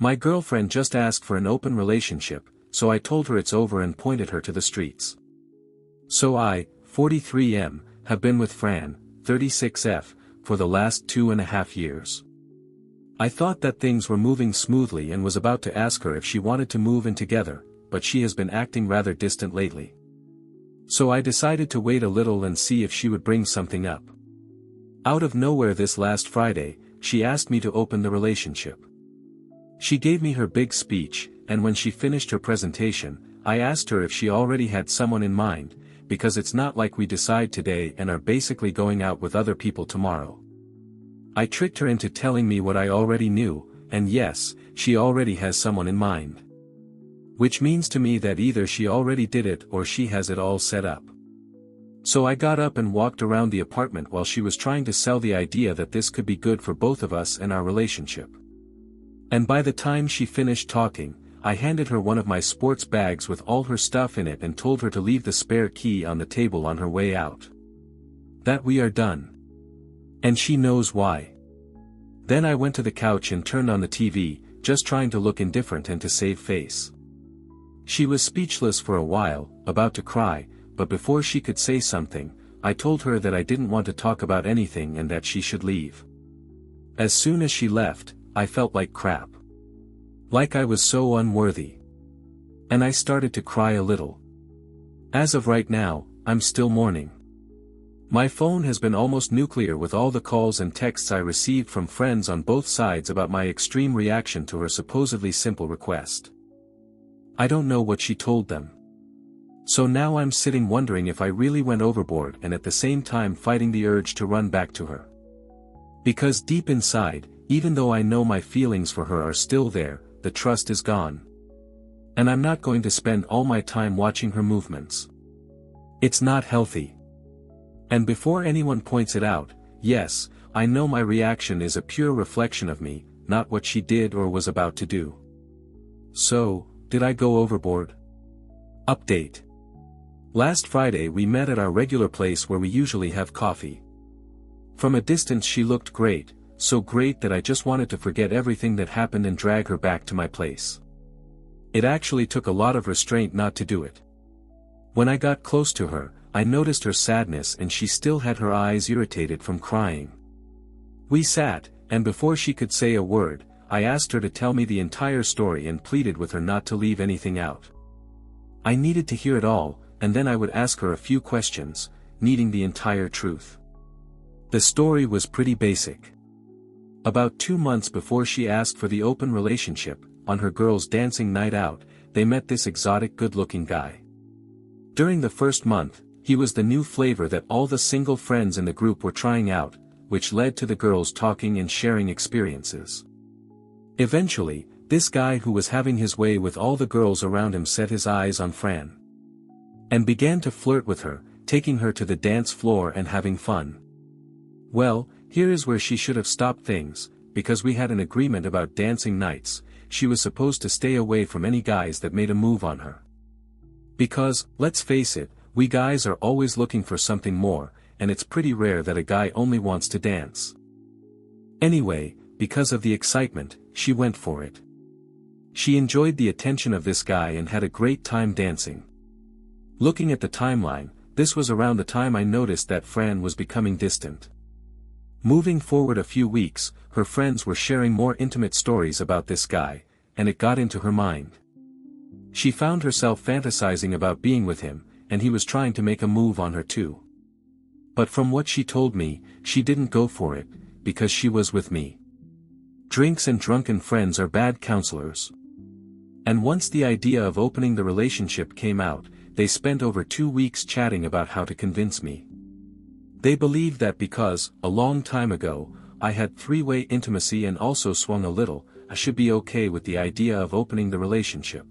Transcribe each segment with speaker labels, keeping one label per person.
Speaker 1: My girlfriend just asked for an open relationship, so I told her it's over and pointed her to the streets. So I, 43M, have been with Fran, 36F, for the last 2.5 years. I thought that things were moving smoothly and was about to ask her if she wanted to move in together, but she has been acting rather distant lately. So I decided to wait a little and see if she would bring something up. Out of nowhere this last Friday, she asked me to open the relationship. She gave me her big speech, and when she finished her presentation, I asked her if she already had someone in mind, because it's not like we decide today and are basically going out with other people tomorrow. I tricked her into telling me what I already knew, and yes, she already has someone in mind. Which means to me that either she already did it or she has it all set up. So I got up and walked around the apartment while she was trying to sell the idea that this could be good for both of us and our relationship. And by the time she finished talking, I handed her one of my sports bags with all her stuff in it and told her to leave the spare key on the table on her way out. That we are done. And she knows why. Then I went to the couch and turned on the TV, just trying to look indifferent and to save face. She was speechless for a while, about to cry, but before she could say something, I told her that I didn't want to talk about anything and that she should leave. As soon as she left, I felt like crap. Like I was so unworthy. And I started to cry a little. As of right now, I'm still mourning. My phone has been almost nuclear with all the calls and texts I received from friends on both sides about my extreme reaction to her supposedly simple request. I don't know what she told them. So now I'm sitting wondering if I really went overboard and at the same time fighting the urge to run back to her. Because deep inside, even though I know my feelings for her are still there, the trust is gone. And I'm not going to spend all my time watching her movements. It's not healthy. And before anyone points it out, yes, I know my reaction is a pure reflection of me, not what she did or was about to do. So, did I go overboard? Update. Last Friday we met at our regular place where we usually have coffee. From a distance she looked great, so great that I just wanted to forget everything that happened and drag her back to my place. It actually took a lot of restraint not to do it. When I got close to her, I noticed her sadness and she still had her eyes irritated from crying. We sat, and before she could say a word, I asked her to tell me the entire story and pleaded with her not to leave anything out. I needed to hear it all, and then I would ask her a few questions, needing the entire truth. The story was pretty basic. About 2 months before she asked for the open relationship, on her girls' dancing night out, they met this exotic good-looking guy. During the first month, he was the new flavor that all the single friends in the group were trying out, which led to the girls talking and sharing experiences. Eventually, this guy who was having his way with all the girls around him set his eyes on Fran. And began to flirt with her, taking her to the dance floor and having fun. Well, here is where she should have stopped things, because we had an agreement about dancing nights. She was supposed to stay away from any guys that made a move on her. Because, let's face it, we guys are always looking for something more, and it's pretty rare that a guy only wants to dance. Anyway, because of the excitement, she went for it. She enjoyed the attention of this guy and had a great time dancing. Looking at the timeline, this was around the time I noticed that Fran was becoming distant. Moving forward a few weeks, her friends were sharing more intimate stories about this guy, and it got into her mind. She found herself fantasizing about being with him, and he was trying to make a move on her too. But from what she told me, she didn't go for it, because she was with me. Drinks and drunken friends are bad counselors. And once the idea of opening the relationship came out, they spent over 2 weeks chatting about how to convince me. They believed that because, a long time ago, I had three-way intimacy and also swung a little, I should be okay with the idea of opening the relationship.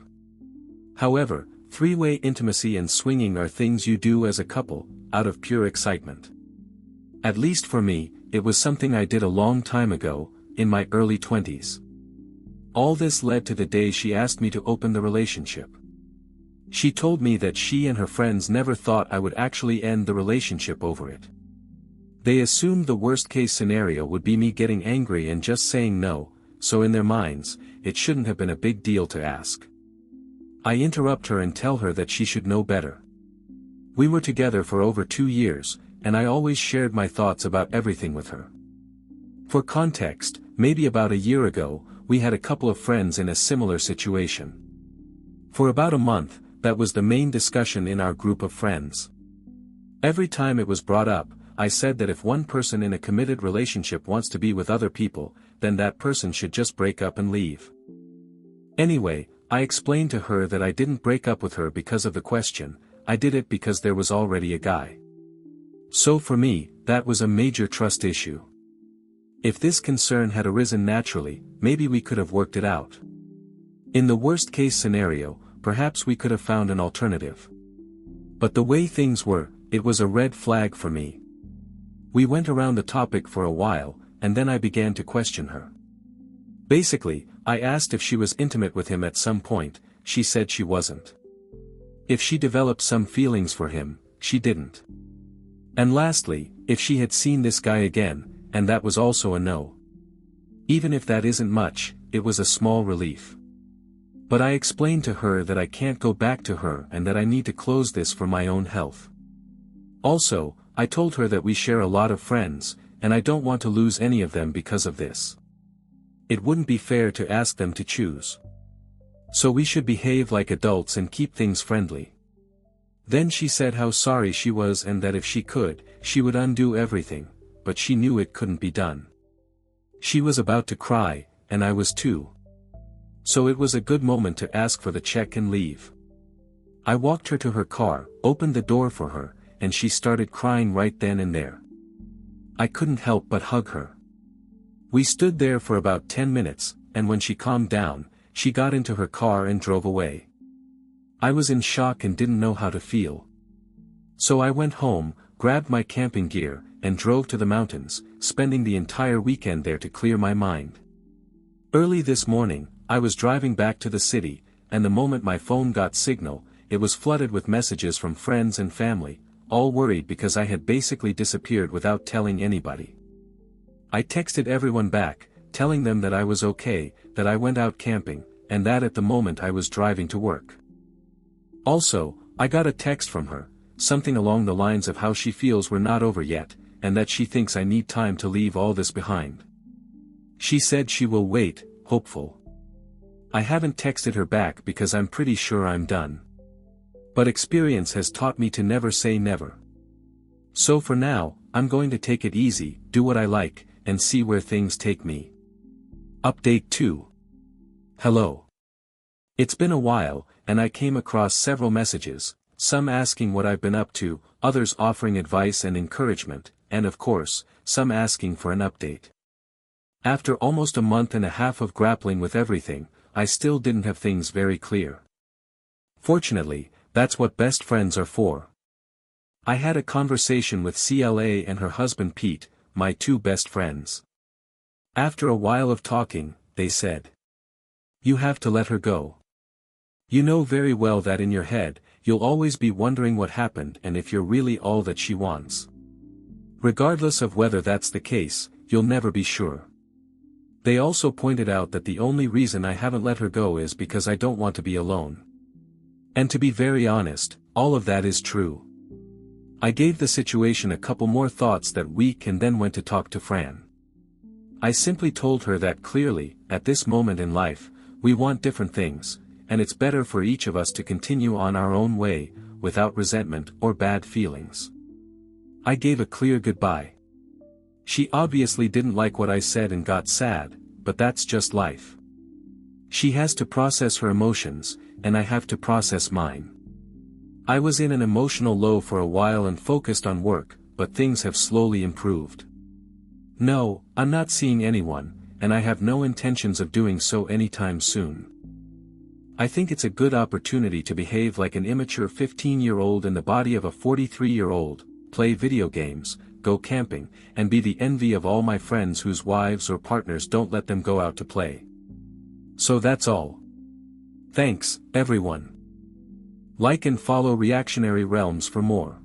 Speaker 1: However, three-way intimacy and swinging are things you do as a couple, out of pure excitement. At least for me, it was something I did a long time ago, in my early 20s. All this led to the day she asked me to open the relationship. She told me that she and her friends never thought I would actually end the relationship over it. They assumed the worst-case scenario would be me getting angry and just saying no, so in their minds, it shouldn't have been a big deal to ask. I interrupt her and tell her that she should know better. We were together for over 2 years, and I always shared my thoughts about everything with her. For context, maybe about a year ago, we had a couple of friends in a similar situation. For about a month, that was the main discussion in our group of friends. Every time it was brought up, I said that if one person in a committed relationship wants to be with other people, then that person should just break up and leave. Anyway, I explained to her that I didn't break up with her because of the question, I did it because there was already a guy. So for me, that was a major trust issue. If this concern had arisen naturally, maybe we could have worked it out. In the worst case scenario, perhaps we could have found an alternative. But the way things were, it was a red flag for me. We went around the topic for a while, and then I began to question her. Basically, I asked if she was intimate with him at some point. She said she wasn't. If she developed some feelings for him, she didn't. And lastly, if she had seen this guy again, and that was also a no. Even if that isn't much, it was a small relief. But I explained to her that I can't go back to her and that I need to close this for my own health. Also, I told her that we share a lot of friends, and I don't want to lose any of them because of this. It wouldn't be fair to ask them to choose. So we should behave like adults and keep things friendly. Then she said how sorry she was and that if she could, she would undo everything, but she knew it couldn't be done. She was about to cry, and I was too. So it was a good moment to ask for the check and leave. I walked her to her car, opened the door for her, and she started crying right then and there. I couldn't help but hug her. We stood there for about 10 minutes, and when she calmed down, she got into her car and drove away. I was in shock and didn't know how to feel. So I went home, grabbed my camping gear, and drove to the mountains, spending the entire weekend there to clear my mind. Early this morning, I was driving back to the city, and the moment my phone got signal, it was flooded with messages from friends and family, all worried because I had basically disappeared without telling anybody. I texted everyone back, telling them that I was okay, that I went out camping, and that at the moment I was driving to work. Also, I got a text from her, something along the lines of how she feels we're not over yet, and that she thinks I need time to leave all this behind. She said she will wait, hopeful. I haven't texted her back because I'm pretty sure I'm done. But experience has taught me to never say never. So for now, I'm going to take it easy, do what I like, and see where things take me. Update 2. Hello. It's been a while, and I came across several messages, some asking what I've been up to, others offering advice and encouragement, and of course, some asking for an update. After almost a month and a half of grappling with everything, I still didn't have things very clear. Fortunately, that's what best friends are for. I had a conversation with CLA and her husband Pete, my 2 best friends. After a while of talking, they said, "You have to let her go. You know very well that in your head, you'll always be wondering what happened and if you're really all that she wants. Regardless of whether that's the case, you'll never be sure." They also pointed out that the only reason I haven't let her go is because I don't want to be alone. And to be very honest, all of that is true. I gave the situation a couple more thoughts that week and then went to talk to Fran. I simply told her that clearly, at this moment in life, we want different things, and it's better for each of us to continue on our own way, without resentment or bad feelings. I gave a clear goodbye. She obviously didn't like what I said and got sad, but that's just life. She has to process her emotions, and I have to process mine. I was in an emotional low for a while and focused on work, but things have slowly improved. No, I'm not seeing anyone, and I have no intentions of doing so anytime soon. I think it's a good opportunity to behave like an immature 15-year-old in the body of a 43-year-old, play video games, go camping, and be the envy of all my friends whose wives or partners don't let them go out to play. So that's all. Thanks, everyone. Like and follow Reactionary Realms for more.